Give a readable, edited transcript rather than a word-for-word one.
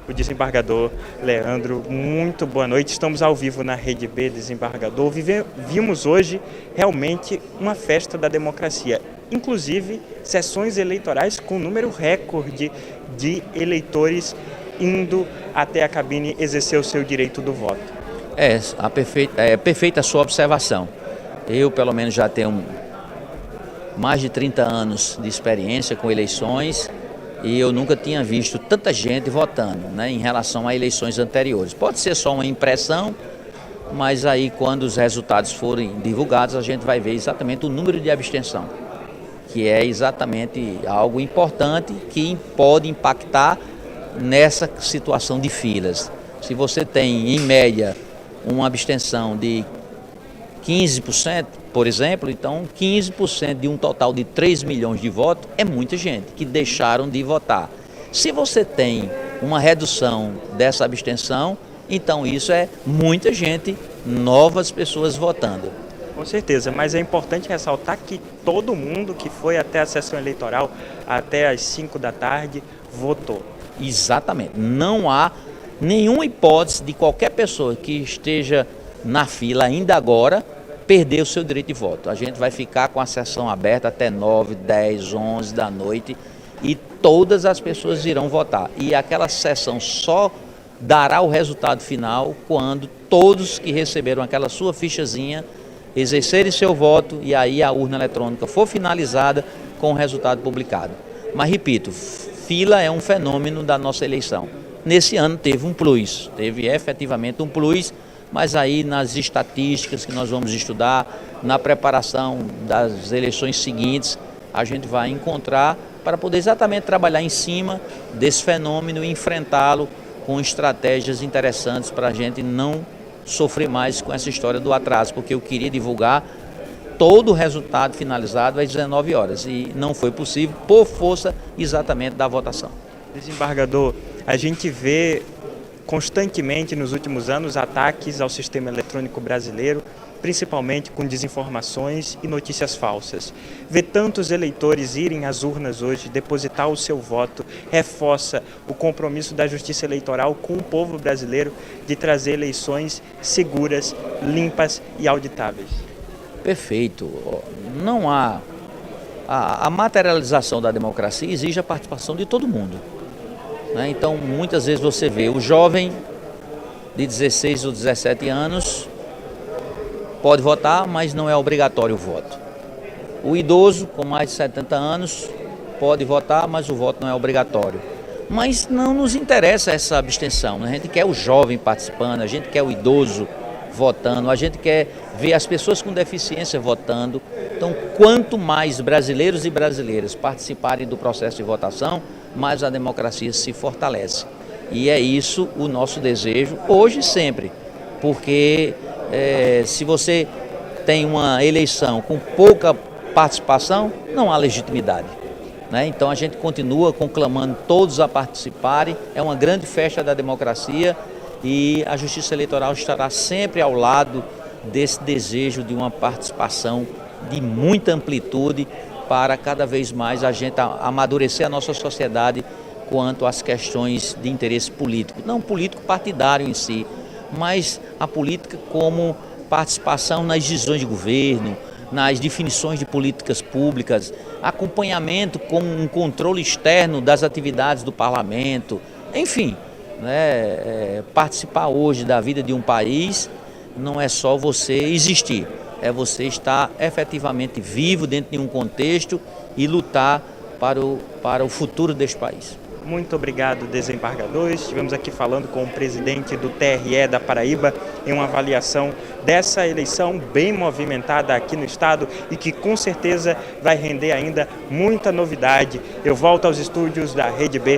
O desembargador Leandro, muito boa noite. Estamos ao vivo na Rede B, desembargador. Vimos hoje realmente uma festa da democracia, inclusive sessões eleitorais com número recorde de eleitores indo até a cabine exercer o seu direito do voto. É perfeita a sua observação. Eu, pelo menos, já tenho mais de 30 anos de experiência com eleições e eu nunca tinha visto tanta gente votando, né, em relação a eleições anteriores. Pode ser só uma impressão, mas aí quando os resultados forem divulgados a gente vai ver exatamente o número de abstenção, que é exatamente algo importante que pode impactar nessa situação de filas. Se você tem, em média, uma abstenção de 15%, por exemplo, então 15% de um total de 3 milhões de votos é muita gente que deixaram de votar. Se você tem uma redução dessa abstenção, então isso é muita gente, novas pessoas votando. Com certeza, mas é importante ressaltar que todo mundo que foi até a sessão eleitoral, até às 5 da tarde, votou. Exatamente, não há nenhuma hipótese de qualquer pessoa que esteja na fila ainda agora perder o seu direito de voto. A gente vai ficar com a sessão aberta até 9, 10, 11 da noite e todas as pessoas irão votar. E aquela sessão só dará o resultado final quando todos que receberam aquela sua fichazinha exercerem seu voto e aí a urna eletrônica for finalizada com o resultado publicado. Mas repito, fila é um fenômeno da nossa eleição. Nesse ano teve um plus, teve efetivamente um plus, mas aí nas estatísticas que nós vamos estudar, na preparação das eleições seguintes, a gente vai encontrar para poder exatamente trabalhar em cima desse fenômeno e enfrentá-lo com estratégias interessantes para a gente não sofrer mais com essa história do atraso, porque eu queria divulgar todo o resultado finalizado às 19 horas e não foi possível por força exatamente da votação. Desembargador, a gente vê constantemente nos últimos anos ataques ao sistema eletrônico brasileiro, principalmente com desinformações e notícias falsas. Ver tantos eleitores irem às urnas hoje, depositar o seu voto, reforça o compromisso da Justiça Eleitoral com o povo brasileiro de trazer eleições seguras, limpas e auditáveis. Perfeito. Não há... A materialização da democracia exige a participação de todo mundo. Então, muitas vezes você vê o jovem de 16 ou 17 anos pode votar, mas não é obrigatório o voto. O idoso com mais de 70 anos pode votar, mas o voto não é obrigatório. Mas não nos interessa essa abstenção. A gente quer o jovem participando, a gente quer o idoso votando, a gente quer ver as pessoas com deficiência votando. Então, quanto mais brasileiros e brasileiras participarem do processo de votação, mais a democracia se fortalece. E é isso o nosso desejo, hoje e sempre, porque se você tem uma eleição com pouca participação, não há legitimidade. Então a gente continua conclamando todos a participarem, é uma grande festa da democracia e a Justiça Eleitoral estará sempre ao lado desse desejo de uma participação de muita amplitude para cada vez mais a gente amadurecer a nossa sociedade quanto às questões de interesse político. Não político partidário em si, mas a política como participação nas decisões de governo, nas definições de políticas públicas, acompanhamento com um controle externo das atividades do parlamento, enfim, participar hoje da vida de um país não é só você existir, é você estar efetivamente vivo dentro de um contexto e lutar para o futuro deste país. Muito obrigado, desembargador. Estivemos aqui falando com o presidente do TRE da Paraíba em uma avaliação dessa eleição bem movimentada aqui no estado e que com certeza vai render ainda muita novidade. Eu volto aos estúdios da Rede B.